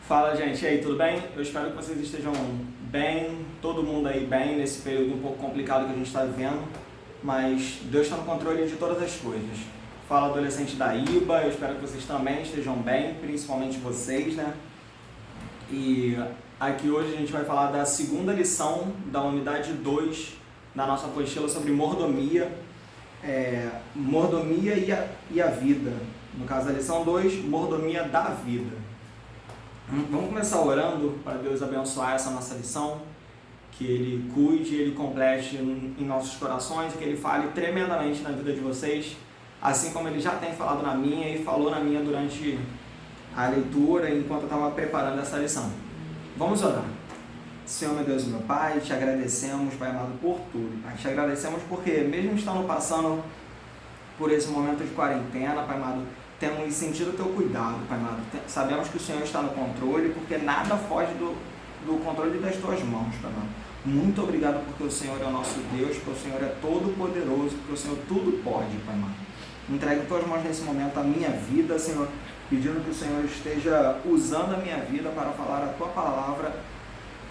Fala, gente, e aí, tudo bem? Eu espero que vocês estejam bem, todo mundo aí bem nesse período um pouco complicado que a gente está vivendo, mas Deus está no controle de todas as coisas. Fala, adolescente da IBA, eu espero que vocês também estejam bem, principalmente vocês, né? E aqui hoje a gente vai falar da segunda lição da unidade 2 da nossa apostila sobre mordomia, mordomia e a vida. No caso da lição 2, mordomia da vida. Vamos começar orando para Deus abençoar essa nossa lição, que Ele cuide, Ele complete em nossos corações, que Ele fale tremendamente na vida de vocês, assim como Ele já tem falado na minha e falou na minha durante a leitura, enquanto eu estava preparando essa lição. Vamos orar. Senhor, meu Deus e meu Pai, te agradecemos, Pai amado, por tudo. Pai, te agradecemos porque, mesmo estando passando por esse momento de quarentena, Pai amado, temos sentido o teu cuidado, Pai amado. Sabemos que o Senhor está no controle, porque nada foge do controle das tuas mãos, Pai amado. Muito obrigado porque o Senhor é o nosso Deus, porque o Senhor é todo poderoso, porque o Senhor tudo pode, Pai amado. Entrego em tuas mãos nesse momento a minha vida, Senhor, pedindo que o Senhor esteja usando a minha vida para falar a tua palavra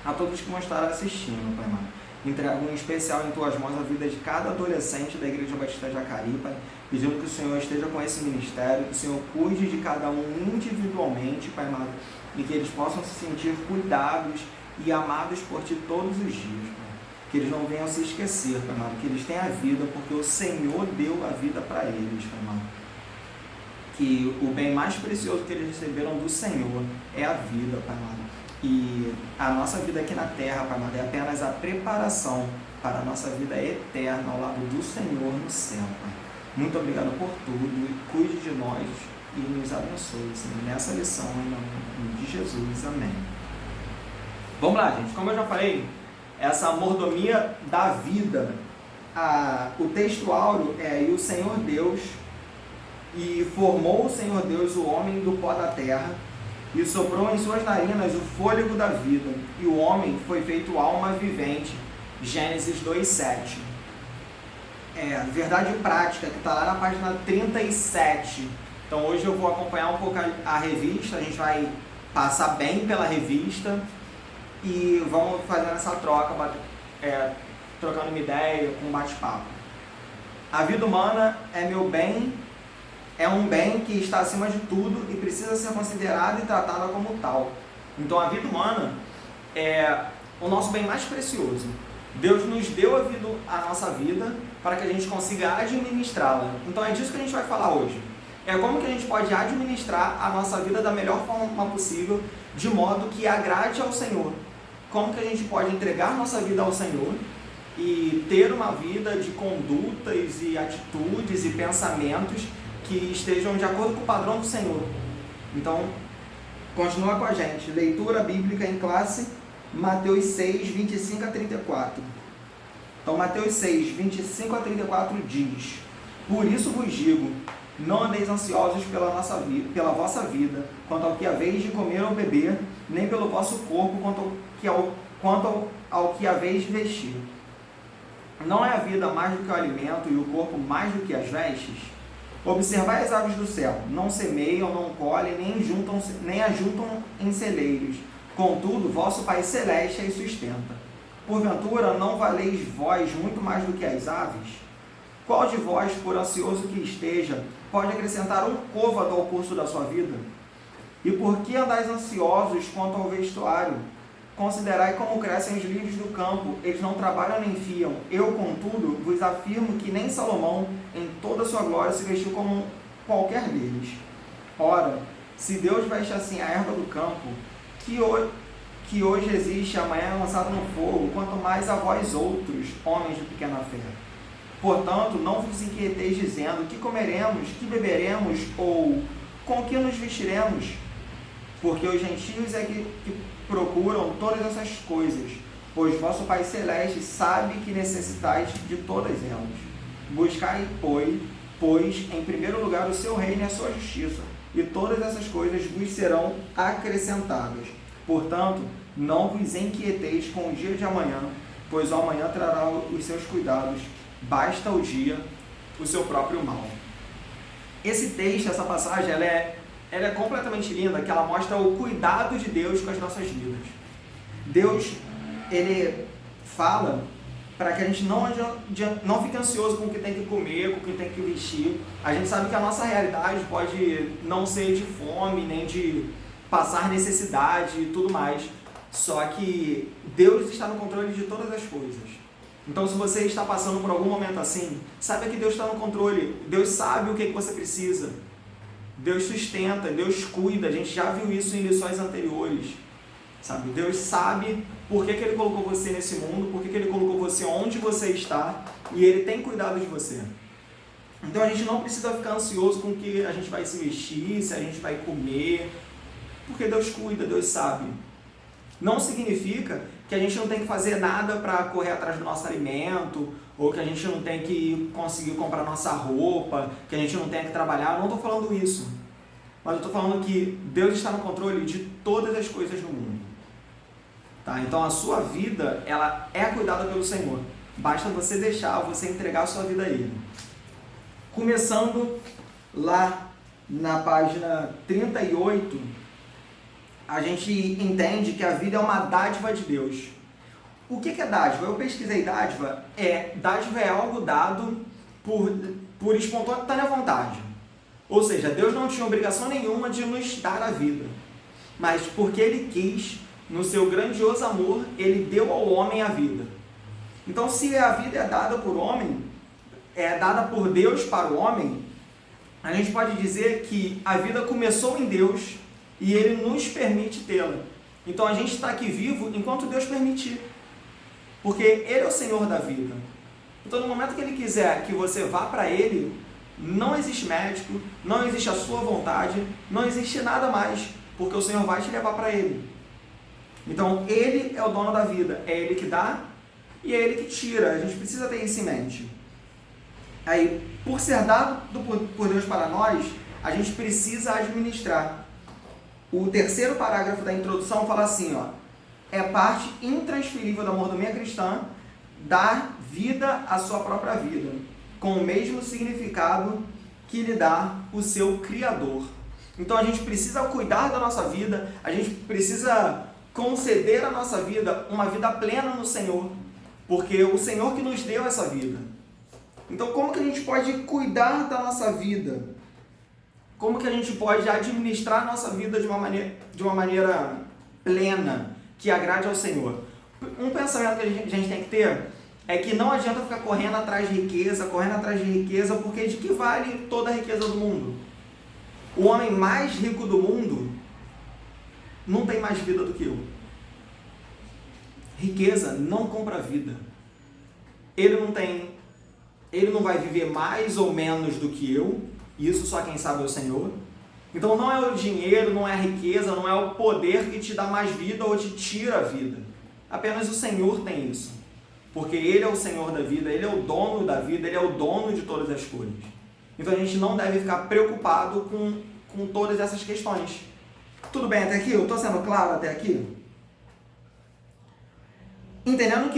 a todos que vão estar assistindo, Pai amado. Entrego em especial em tuas mãos a vida de cada adolescente da Igreja Batista de Jacareí, Pai, pedindo que o Senhor esteja com esse ministério, que o Senhor cuide de cada um individualmente, Pai amado, e que eles possam se sentir cuidados e amados por Ti todos os dias, Pai. Que eles não venham se esquecer, Pai amado, que eles têm a vida, porque o Senhor deu a vida para eles, Pai amado. Que o bem mais precioso que eles receberam do Senhor é a vida, Pai amado. E a nossa vida aqui na terra, Pai amado, é apenas a preparação para a nossa vida eterna ao lado do Senhor no céu, Pai. Muito obrigado por tudo e cuide de nós e nos abençoe, Senhor, nessa lição, em nome de Jesus. Amém. Vamos lá, gente. Como eu já falei, essa mordomia da vida, o texto áureo é: e o Senhor Deus, e formou o Senhor Deus o homem do pó da terra, e soprou em suas narinas o fôlego da vida, e o homem foi feito alma vivente. Gênesis 2:7. Verdade prática, que está lá na página 37. Então hoje eu vou acompanhar um pouco a revista, a gente vai passar bem pela revista e vamos fazendo essa troca, trocando uma ideia, com um bate-papo. A vida humana é meu bem. É um bem que está acima de tudo e precisa ser considerado e tratado como tal. Então a vida humana é o nosso bem mais precioso. Deus nos deu a nossa vida para que a gente consiga administrá-la. Então é disso que a gente vai falar hoje. É como que a gente pode administrar a nossa vida da melhor forma possível, de modo que agrade ao Senhor. Como que a gente pode entregar nossa vida ao Senhor e ter uma vida de condutas e atitudes e pensamentos que estejam de acordo com o padrão do Senhor. Então, continua com a gente. Leitura bíblica em classe, Mateus 6, 25 a 34. Então, Mateus 6, 25 a 34 diz: por isso vos digo, não andeis ansiosos pela vossa vida, quanto ao que haveis de comer ou beber, nem pelo vosso corpo, quanto ao que haveis de vestir. Não é a vida mais do que o alimento e o corpo mais do que as vestes? Observai as aves do céu, não semeiam, não colhem, nem ajuntam em celeiros. Contudo, vosso Pai Celeste as sustenta. Porventura, não valeis vós muito mais do que as aves? Qual de vós, por ansioso que esteja, pode acrescentar um côvado ao curso da sua vida? E por que andais ansiosos quanto ao vestuário? Considerai como crescem os lírios do campo, eles não trabalham nem fiam. Eu, contudo, vos afirmo que nem Salomão, em toda a sua glória, se vestiu como qualquer deles. Ora, se Deus veste assim a erva do campo, que hoje existe, amanhã é lançada no fogo, quanto mais a vós outros, homens de pequena fé. Portanto, não vos inquieteis dizendo: que comeremos, que beberemos, ou com que nos vestiremos? Porque os gentios é que procuram todas essas coisas, pois vosso Pai Celeste sabe que necessitais de todas elas. Buscai, pois, em primeiro lugar o seu reino e a sua justiça, e todas essas coisas vos serão acrescentadas. Portanto, não vos inquieteis com o dia de amanhã, pois o amanhã trará os seus cuidados. Basta o dia o seu próprio mal. Esse texto, essa passagem, ela é ela é completamente linda, que ela mostra o cuidado de Deus com as nossas vidas. Deus, ele fala para que a gente não fique ansioso com o que tem que comer, com o que tem que vestir. A gente sabe que a nossa realidade pode não ser de fome, nem de passar necessidade e tudo mais. Só que Deus está no controle de todas as coisas. Então, se você está passando por algum momento assim, saiba que Deus está no controle. Deus sabe o que você precisa. Deus sustenta, Deus cuida. A gente já viu isso em lições anteriores. Sabe? Deus sabe por que Ele colocou você nesse mundo, por que Ele colocou você onde você está, e Ele tem cuidado de você. Então a gente não precisa ficar ansioso com o que a gente vai se vestir, se a gente vai comer, porque Deus cuida, Deus sabe. Não significa que a gente não tem que fazer nada para correr atrás do nosso alimento, ou que a gente não tem que conseguir comprar nossa roupa, que a gente não tem que trabalhar. Eu não estou falando isso. Mas eu estou falando que Deus está no controle de todas as coisas do mundo. Tá? Então a sua vida, ela é cuidada pelo Senhor. Basta você deixar, você entregar a sua vida a Ele. Começando lá na página 38, a gente entende que a vida é uma dádiva de Deus. O que é dádiva? Eu pesquisei dádiva. Dádiva é algo dado por espontânea vontade. Ou seja, Deus não tinha obrigação nenhuma de nos dar a vida. Mas porque Ele quis, no seu grandioso amor, Ele deu ao homem a vida. Então, se a vida é dada por homem, é dada por Deus para o homem, a gente pode dizer que a vida começou em Deus e Ele nos permite tê-la. Então, a gente está aqui vivo enquanto Deus permitir. Porque Ele é o Senhor da vida. Então, no momento que Ele quiser que você vá para Ele, não existe médico, não existe a sua vontade, não existe nada mais, porque o Senhor vai te levar para Ele. Então, Ele é o dono da vida, é Ele que dá e é Ele que tira. A gente precisa ter isso em mente. Aí, por ser dado por Deus para nós, a gente precisa administrar. O terceiro parágrafo da introdução fala assim, é parte intransferível da mordomia cristã dar vida à sua própria vida, com o mesmo significado que lhe dá o seu Criador. Então a gente precisa cuidar da nossa vida, a gente precisa conceder à nossa vida uma vida plena no Senhor, porque é o Senhor que nos deu essa vida. Então como que a gente pode cuidar da nossa vida? Como que a gente pode administrar a nossa vida de uma maneira plena, que agrade ao Senhor? Um pensamento que a gente tem que ter é que não adianta ficar correndo atrás de riqueza, porque de que vale toda a riqueza do mundo? O homem mais rico do mundo não tem mais vida do que eu. Riqueza não compra vida. Ele não vai viver mais ou menos do que eu, isso só quem sabe é o Senhor. Então não é o dinheiro, não é a riqueza, não é o poder que te dá mais vida ou te tira a vida. Apenas o Senhor tem isso. Porque Ele é o Senhor da vida, Ele é o dono da vida, Ele é o dono de todas as coisas. Então a gente não deve ficar preocupado com todas essas questões. Tudo bem até aqui? Eu estou sendo claro até aqui? Entendendo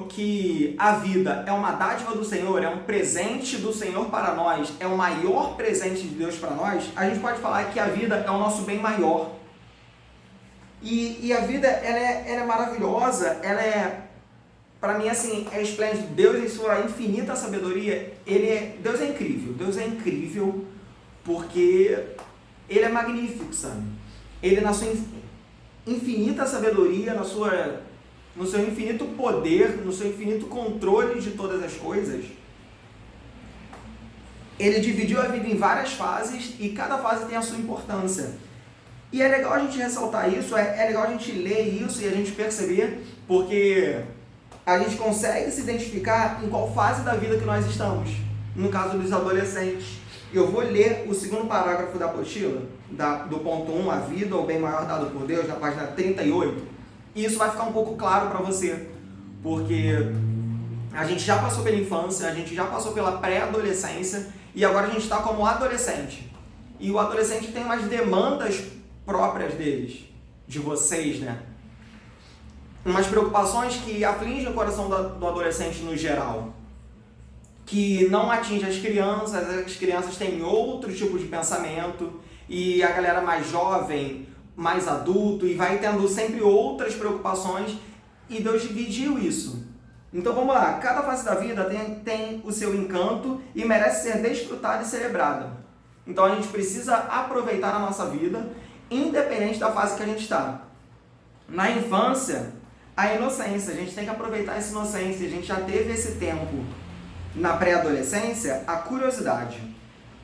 que a vida é uma dádiva do Senhor, é um presente do Senhor para nós, é o maior presente de Deus para nós, a gente pode falar que a vida é o nosso bem maior. E a vida, ela é maravilhosa, para mim, assim, é esplêndido. Deus, em sua infinita sabedoria, Deus é incrível porque Ele é magnífico, sabe? Ele, na sua infinita sabedoria, no seu infinito poder, no seu infinito controle de todas as coisas, Ele dividiu a vida em várias fases e cada fase tem a sua importância. E é legal a gente ressaltar isso, é legal a gente ler isso e a gente perceber, porque a gente consegue se identificar em qual fase da vida que nós estamos. No caso dos adolescentes, eu vou ler o segundo parágrafo da apostila, do ponto 1, a vida ou bem maior dado por Deus, na página 38, e isso vai ficar um pouco claro para você, porque a gente já passou pela infância, a gente já passou pela pré-adolescência, e agora a gente está como adolescente. E o adolescente tem umas demandas próprias deles, de vocês, né? Umas preocupações que afligem o coração do adolescente no geral, que não atinge as crianças têm outro tipo de pensamento, e a galera mais jovem, mais adulto, e vai tendo sempre outras preocupações, e Deus dividiu isso. Então vamos lá, cada fase da vida tem o seu encanto e merece ser desfrutada e celebrada. Então a gente precisa aproveitar a nossa vida, independente da fase que a gente está. Na infância, a inocência, a gente tem que aproveitar essa inocência, a gente já teve esse tempo. Na pré-adolescência, a curiosidade,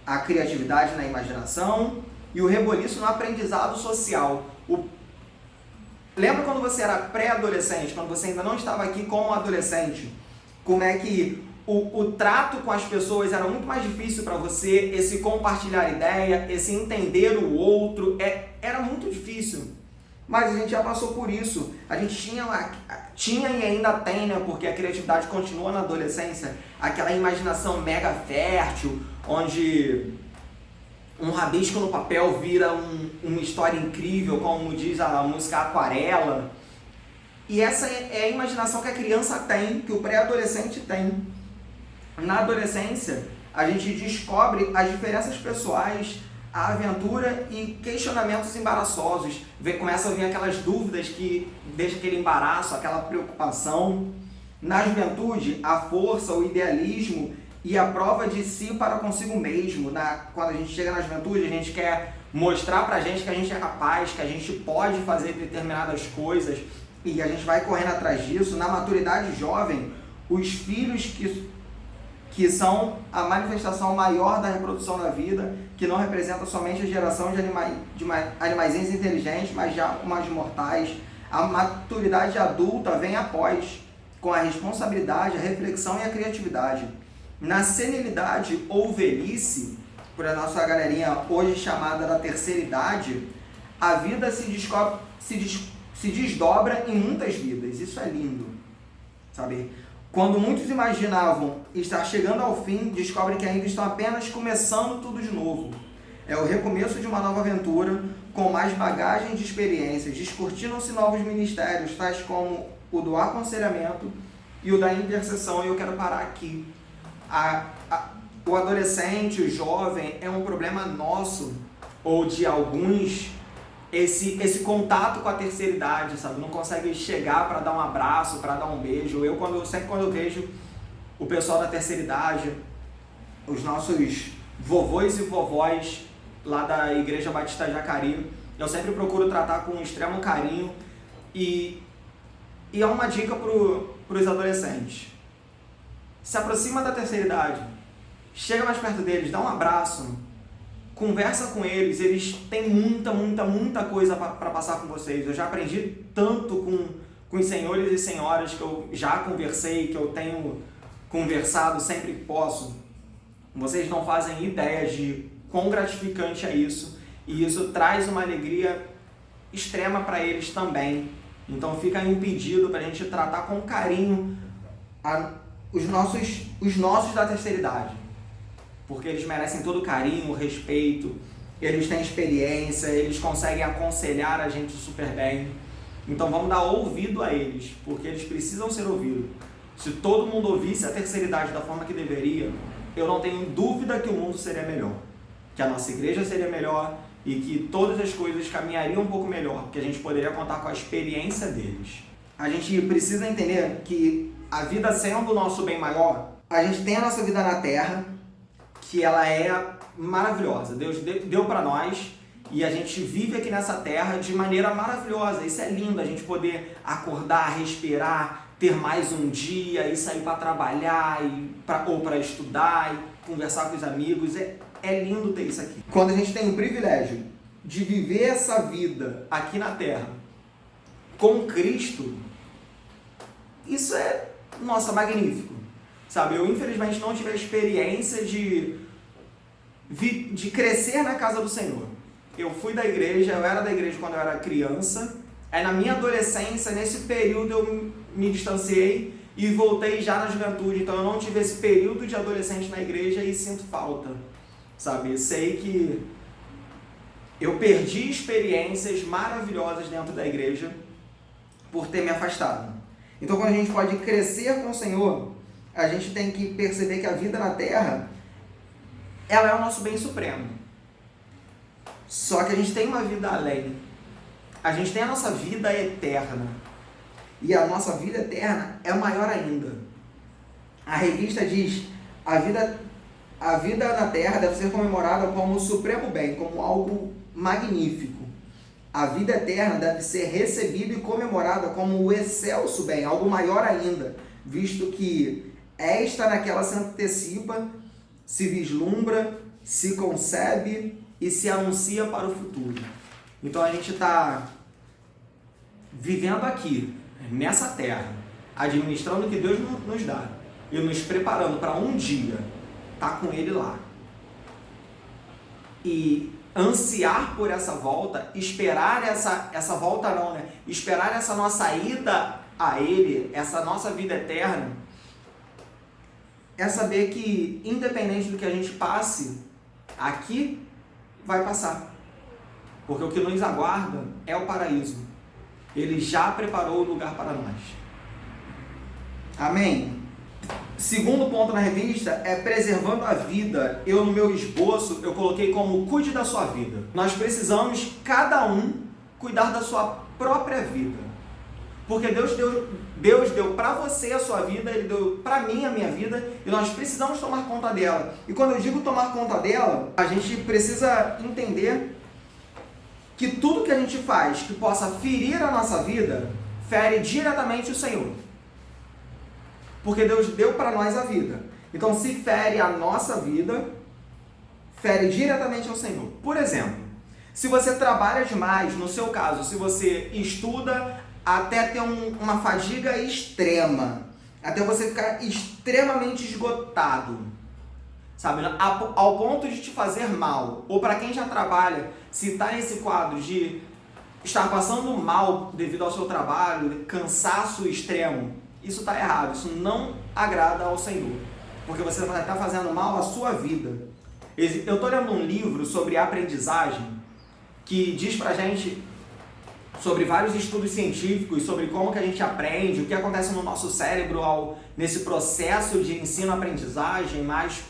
a criatividade na imaginação e o reboliço no aprendizado social. Lembra quando você era pré-adolescente, quando você ainda não estava aqui como adolescente? Como é que o trato com as pessoas era muito mais difícil para você, esse compartilhar ideia, esse entender o outro, era muito difícil. Mas a gente já passou por isso. A gente tinha e ainda tem, né? Porque a criatividade continua na adolescência, aquela imaginação mega fértil, onde um rabisco no papel vira uma história incrível, como diz a música Aquarela. E essa é a imaginação que a criança tem, que o pré-adolescente tem. Na adolescência, a gente descobre as diferenças pessoais, a aventura e questionamentos embaraçosos. Começa a vir aquelas dúvidas que deixa aquele embaraço, aquela preocupação. Na juventude, a força, o idealismo e a prova de si para consigo mesmo. Quando a gente chega na juventude, a gente quer mostrar pra gente que a gente é capaz, que a gente pode fazer determinadas coisas e a gente vai correndo atrás disso. Na maturidade jovem, os filhos que são a manifestação maior da reprodução da vida, que não representa somente a geração de animaizinhos inteligentes, mas já mais mortais. A maturidade adulta vem após, com a responsabilidade, a reflexão e a criatividade. Na senilidade ou velhice, por a nossa galerinha hoje chamada da terceira idade, a vida se desdobra em muitas vidas. Isso é lindo, sabe? Quando muitos imaginavam estar chegando ao fim, descobrem que ainda estão apenas começando tudo de novo. É o recomeço de uma nova aventura, com mais bagagem de experiências. Descortinam-se novos ministérios, tais como o do aconselhamento e o da intercessão. E eu quero parar aqui. O adolescente, o jovem, é um problema nosso, ou de alguns, esse contato com a terceira idade, sabe? Não consegue chegar para dar um abraço, para dar um beijo. Sempre quando eu vejo o pessoal da terceira idade, os nossos vovôs e vovós lá da Igreja Batista Jacareí, eu sempre procuro tratar com um extremo carinho e é uma dica para os adolescentes. Se aproxima da terceira idade, chega mais perto deles, dá um abraço, conversa com eles, eles têm muita coisa para passar com vocês. Eu já aprendi tanto com os senhores e senhoras que eu já conversei, que eu tenho conversado sempre que posso. Vocês não fazem ideia de quão gratificante é isso, e isso traz uma alegria extrema para eles também. Então fica aí um pedido para a gente tratar com carinho os nossos da terceira idade, porque eles merecem todo o carinho, o respeito, eles têm experiência, eles conseguem aconselhar a gente super bem. Então vamos dar ouvido a eles, porque eles precisam ser ouvidos. Se todo mundo ouvisse a terceira idade da forma que deveria, eu não tenho dúvida que o mundo seria melhor, que a nossa igreja seria melhor e que todas as coisas caminhariam um pouco melhor, porque a gente poderia contar com a experiência deles. A gente precisa entender que a vida sendo o nosso bem maior, a gente tem a nossa vida na Terra, que ela é maravilhosa. Deus deu para nós e a gente vive aqui nessa Terra de maneira maravilhosa. Isso é lindo, a gente poder acordar, respirar, ter mais um dia e sair para trabalhar ou para estudar e conversar com os amigos. É lindo ter isso aqui. Quando a gente tem o privilégio de viver essa vida aqui na Terra com Cristo, isso é, nossa, magnífico. Sabe, eu infelizmente não tive a experiência de crescer na casa do Senhor. Eu fui da igreja, eu era da igreja quando eu era criança. Aí na minha adolescência, nesse período eu me distanciei e voltei já na juventude. Então eu não tive esse período de adolescente na igreja e sinto falta. Sabe, sei que eu perdi experiências maravilhosas dentro da igreja por ter me afastado. Então quando a gente pode crescer com o Senhor, a gente tem que perceber que a vida na Terra, ela é o nosso bem supremo. Só que a gente tem uma vida além. A gente tem a nossa vida eterna. E a nossa vida eterna é maior ainda. A revista diz: a vida na Terra deve ser comemorada como o supremo bem, como algo magnífico. A vida eterna deve ser recebida e comemorada como o excelso bem, algo maior ainda, visto que esta naquela se antecipa, se vislumbra, se concebe e se anuncia para o futuro. Então a gente está vivendo aqui, nessa terra, administrando o que Deus nos dá e nos preparando para um dia estar com Ele lá. E ansiar por essa volta, esperar essa volta não, né? Esperar essa nossa ida a Ele, essa nossa vida eterna, é saber que, independente do que a gente passe, aqui vai passar. Porque o que nos aguarda é o paraíso. Ele já preparou o lugar para nós. Amém? Segundo ponto na revista é preservando a vida. Eu, no meu esboço, eu coloquei como cuide da sua vida. Nós precisamos, cada um, cuidar da sua própria vida. Porque Deus deu para você a sua vida, Ele deu para mim a minha vida, e nós precisamos tomar conta dela. E quando eu digo tomar conta dela, a gente precisa entender que tudo que a gente faz que possa ferir a nossa vida, fere diretamente o Senhor. Porque Deus deu para nós a vida. Então, se fere a nossa vida, fere diretamente ao Senhor. Por exemplo, se você trabalha demais, no seu caso, se você estuda até ter uma fadiga extrema, até você ficar extremamente esgotado, sabe, ao ponto de te fazer mal, ou para quem já trabalha, se está nesse quadro de estar passando mal devido ao seu trabalho, cansaço extremo, isso está errado, isso não agrada ao Senhor, porque você vai estar fazendo mal à sua vida. Eu estou lendo um livro sobre aprendizagem, que diz pra gente sobre vários estudos científicos, sobre como que a gente aprende, o que acontece no nosso cérebro nesse processo de ensino-aprendizagem, mas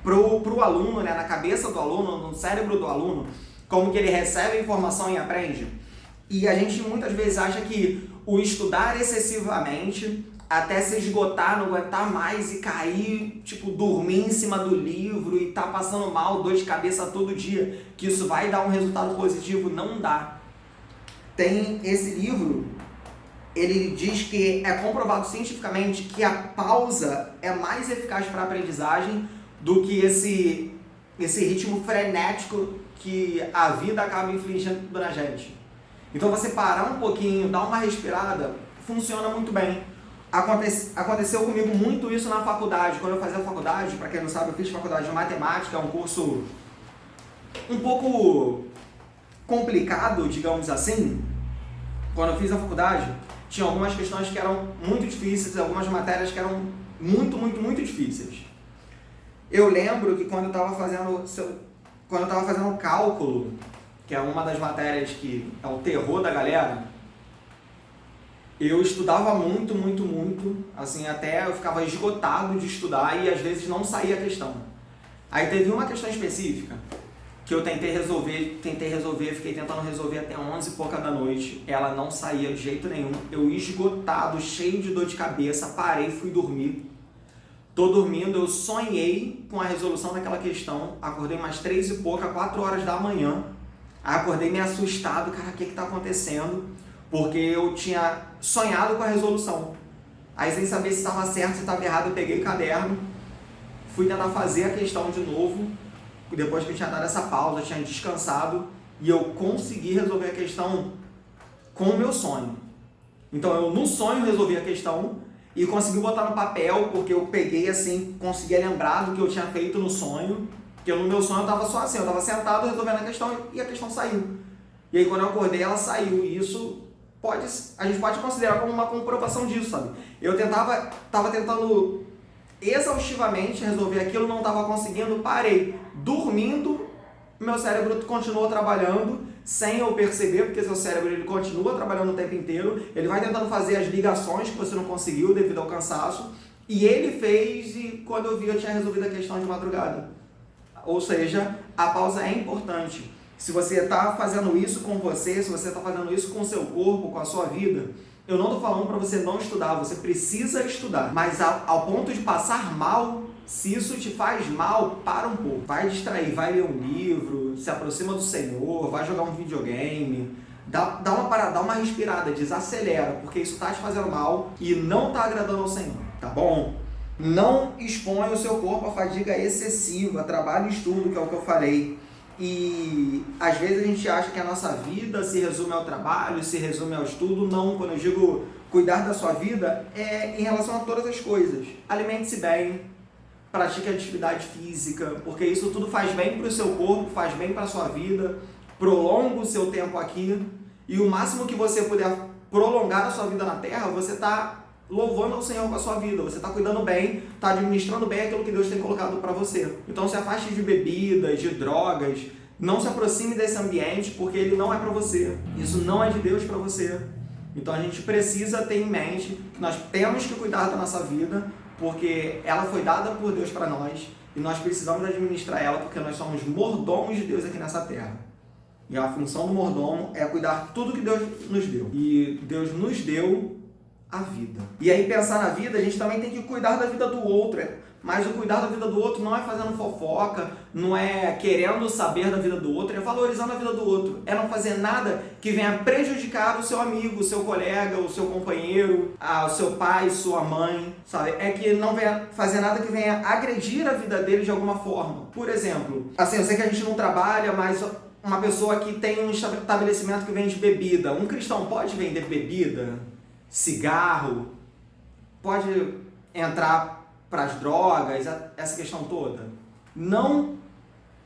pro aluno, né, na cabeça do aluno, no cérebro do aluno, como que ele recebe a informação e aprende. E a gente muitas vezes acha que o estudar excessivamente, até se esgotar, não aguentar mais e cair, tipo, dormir em cima do livro e tá passando mal, dor de cabeça todo dia, que isso vai dar um resultado positivo, não dá. Tem esse livro, ele diz que é comprovado cientificamente que a pausa é mais eficaz para a aprendizagem do que esse ritmo frenético que a vida acaba infligindo na gente. Então você parar um pouquinho, dar uma respirada, funciona muito bem. Aconteceu comigo muito isso na faculdade. Quando eu fazia faculdade, para quem não sabe, eu fiz faculdade de matemática, é um curso um pouco complicado, digamos assim. Quando eu fiz a faculdade, tinha algumas questões que eram muito difíceis, algumas matérias que eram muito difíceis. Eu lembro que quando eu estava fazendo cálculo, que é uma das matérias que é o terror da galera, eu estudava muito, assim, até eu ficava esgotado de estudar e às vezes não saía a questão. Aí teve uma questão específica que eu fiquei tentando resolver até 11 e pouca da noite, ela não saía de jeito nenhum, eu esgotado, cheio de dor de cabeça, parei, fui dormir. Tô dormindo, eu sonhei com a resolução daquela questão, acordei umas 3 e pouca, 4 horas da manhã, aí acordei meio assustado, cara, o que tá acontecendo? Porque eu tinha sonhado com a resolução. Aí, sem saber se estava certo, se estava errado, eu peguei o caderno, fui tentar fazer a questão de novo, depois que eu tinha dado essa pausa, eu tinha descansado, e eu consegui resolver a questão com o meu sonho. Então, eu no sonho resolvi a questão e consegui botar no papel, porque eu peguei assim, conseguia lembrar do que eu tinha feito no sonho, porque no meu sonho eu estava só assim, eu estava sentado resolvendo a questão e a questão saiu. E aí, quando eu acordei, ela saiu, e isso a gente pode considerar como uma comprovação disso, sabe? Eu estava tentando exaustivamente resolver aquilo, não estava conseguindo, parei. Dormindo, meu cérebro continuou trabalhando, sem eu perceber, porque seu cérebro ele continua trabalhando o tempo inteiro, ele vai tentando fazer as ligações que você não conseguiu devido ao cansaço, e ele fez, e quando eu vi, eu tinha resolvido a questão de madrugada. Ou seja, a pausa é importante. Se você está fazendo isso com você, se você está fazendo isso com o seu corpo, com a sua vida, eu não estou falando para você não estudar, você precisa estudar. Mas ao ponto de passar mal, se isso te faz mal, para um pouco. Vai distrair, vai ler um livro, se aproxima do Senhor, vai jogar um videogame. Dá uma parada, dá uma respirada, desacelera, porque isso está te fazendo mal e não está agradando ao Senhor, tá bom? Não exponha o seu corpo a fadiga excessiva, trabalho e estudo, que é o que eu falei. E às vezes a gente acha que a nossa vida se resume ao trabalho, se resume ao estudo. Não, quando eu digo cuidar da sua vida, é em relação a todas as coisas. Alimente-se bem, pratique atividade física, porque isso tudo faz bem para o seu corpo, faz bem para a sua vida, prolonga o seu tempo aqui, e o máximo que você puder prolongar a sua vida na Terra, você está louvando ao Senhor com a sua vida, você está cuidando bem, está administrando bem aquilo que Deus tem colocado para você. Então se afaste de bebidas, de drogas, não se aproxime desse ambiente, porque ele não é para você, isso não é de Deus para você. Então a gente precisa ter em mente que nós temos que cuidar da nossa vida, porque ela foi dada por Deus para nós, e nós precisamos administrar ela, porque nós somos mordomos de Deus aqui nessa terra. E a função do mordomo é cuidar tudo que Deus nos deu. E Deus nos deu a vida. E aí pensar na vida, a gente também tem que cuidar da vida do outro. Mas o cuidar da vida do outro não é fazendo fofoca, não é querendo saber da vida do outro, é valorizando a vida do outro. É não fazer nada que venha prejudicar o seu amigo, o seu colega, o seu companheiro, o seu pai, sua mãe, sabe? É que não venha fazer nada que venha agredir a vida dele de alguma forma. Por exemplo, assim, eu sei que a gente não trabalha, mas uma pessoa que tem um estabelecimento que vende bebida, um cristão pode vender bebida, cigarro, pode entrar para as drogas, essa questão toda? Não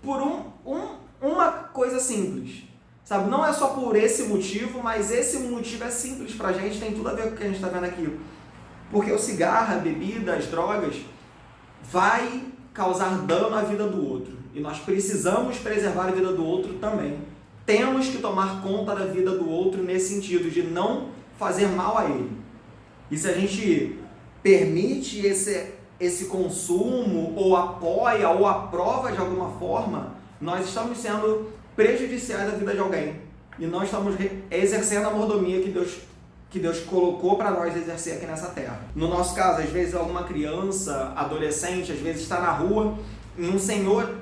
por uma coisa simples, sabe? Não é só por esse motivo, mas esse motivo é simples pra gente, tem tudo a ver com o que a gente está vendo aqui. Porque o cigarro, a bebida, as drogas, vai causar dano à vida do outro. E nós precisamos preservar a vida do outro também. Temos que tomar conta da vida do outro nesse sentido, de não fazer mal a ele. E se a gente permite esse consumo, ou apoia, ou aprova de alguma forma, nós estamos sendo prejudiciais à vida de alguém. E não estamos exercendo a mordomia que Deus colocou para nós exercer aqui nessa terra. No nosso caso, às vezes alguma criança, adolescente, às vezes está na rua, e um senhor,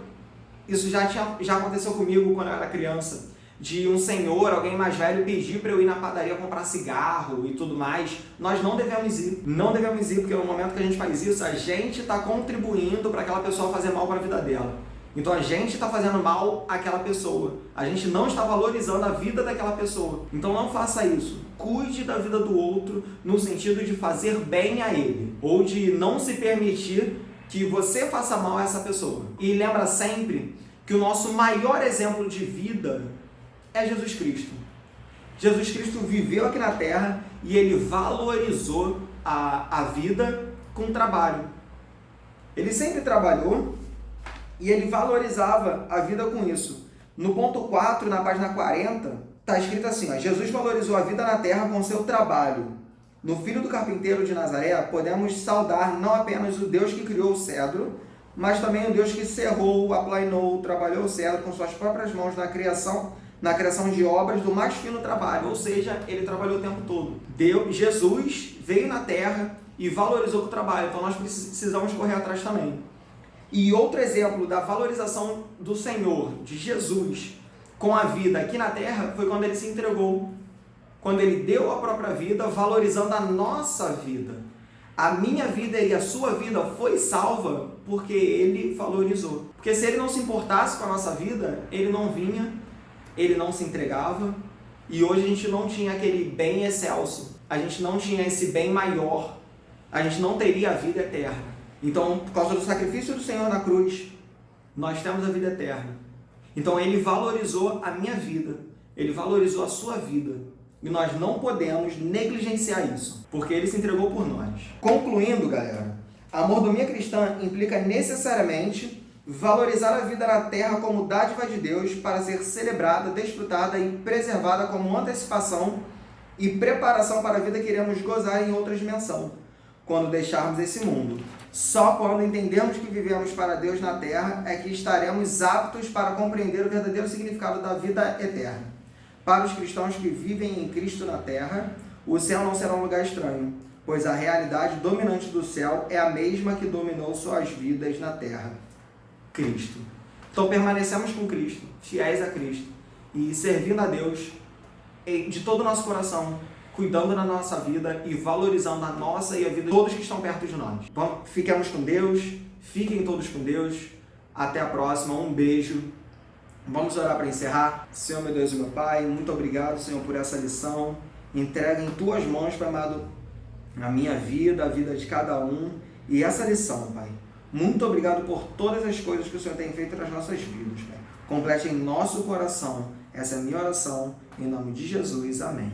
isso já aconteceu comigo quando eu era criança, de um senhor, alguém mais velho, pedir para eu ir na padaria comprar cigarro e tudo mais. Nós não devemos ir. Não devemos ir, porque no momento que a gente faz isso, a gente está contribuindo para aquela pessoa fazer mal para a vida dela. Então a gente está fazendo mal àquela pessoa. A gente não está valorizando a vida daquela pessoa. Então não faça isso. Cuide da vida do outro no sentido de fazer bem a ele, ou de não se permitir que você faça mal a essa pessoa. E lembra sempre que o nosso maior exemplo de vida é Jesus Cristo. Jesus Cristo viveu aqui na Terra e ele valorizou a vida com trabalho. Ele sempre trabalhou e ele valorizava a vida com isso. No ponto 4, na página 40, está escrito assim, ó, Jesus valorizou a vida na Terra com seu trabalho. No filho do carpinteiro de Nazaré, podemos saudar não apenas o Deus que criou o cedro, mas também o Deus que serrou, aplainou, trabalhou o cedro com suas próprias mãos na criação de obras do mais fino trabalho, ou seja, ele trabalhou o tempo todo. Jesus veio na terra e valorizou o trabalho, então nós precisamos correr atrás também. E outro exemplo da valorização do Senhor, de Jesus, com a vida aqui na terra, foi quando ele se entregou, quando ele deu a própria vida, valorizando a nossa vida. A minha vida e a sua vida foi salva porque ele valorizou. Porque se ele não se importasse com a nossa vida, ele não vinha, ele não se entregava, e hoje a gente não tinha aquele bem excelso, a gente não tinha esse bem maior, a gente não teria a vida eterna. Então, por causa do sacrifício do Senhor na cruz, nós temos a vida eterna. Então ele valorizou a minha vida, ele valorizou a sua vida, e nós não podemos negligenciar isso, porque ele se entregou por nós. Concluindo, galera, a mordomia cristã implica necessariamente valorizar a vida na terra como dádiva de Deus para ser celebrada, desfrutada e preservada como antecipação e preparação para a vida que iremos gozar em outra dimensão. quando deixarmos esse mundo. Só quando entendermos que vivemos para Deus na terra é que estaremos aptos para compreender o verdadeiro significado da vida eterna. Para os cristãos que vivem em Cristo na terra, o céu não será um lugar estranho, pois a realidade dominante do céu é a mesma que dominou suas vidas na terra: Cristo. Então permanecemos com Cristo, fiéis a Cristo e servindo a Deus de todo o nosso coração, cuidando da nossa vida e valorizando a nossa e a vida de todos que estão perto de nós. Fiquemos com Deus, fiquem todos com Deus. Até a próxima, um beijo. Vamos orar para encerrar. Senhor, meu Deus e meu Pai, muito obrigado, Senhor, por essa lição. Entrega em Tuas mãos, Pai amado, a minha vida, a vida de cada um e essa lição, Pai. Muito obrigado por todas as coisas que o Senhor tem feito nas nossas vidas, Pai. Complete em nosso coração. Essa é a minha oração. Em nome de Jesus. Amém.